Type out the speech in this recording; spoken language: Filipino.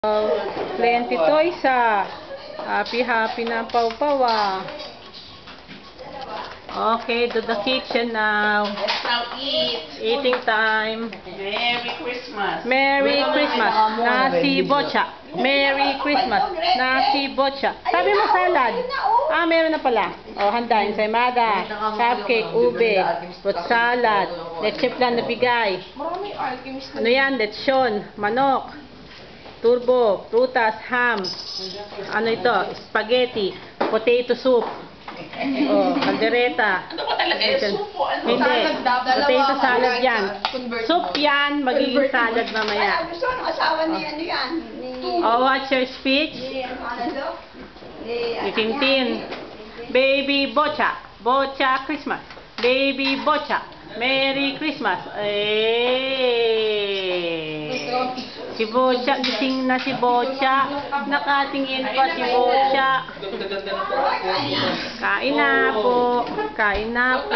Plenty toys Happy na Pawpaw Okay, to the kitchen now. Let's now eat. Eating time. Merry Christmas. Merry Christmas. Nasi bocha. Merry Christmas. Nasi bocha. Sabi mo salad. Meron na pala. Handa. Ensaymada. Cupcake, ube. Fruit salad. Leche plan na bigay. Ano yan? Lechon. Manok. Turbo. Prutas. Ham. Ano ito? Spaghetti. Potato soup. Kaldereta. Ano ba talaga yung soup po? Ano? Hindi. Potato salad yan. Soup yan. Magiging salad mamaya. Gusto ng asawa ni ano yan? What's your speech? Ni Tintin. Baby Bocha. Bocha Christmas. Baby Bocha. Merry Christmas. Si Bocha, gising na si Bocha. Nakatingin pa si Bocha. Kain na po. Kain na po.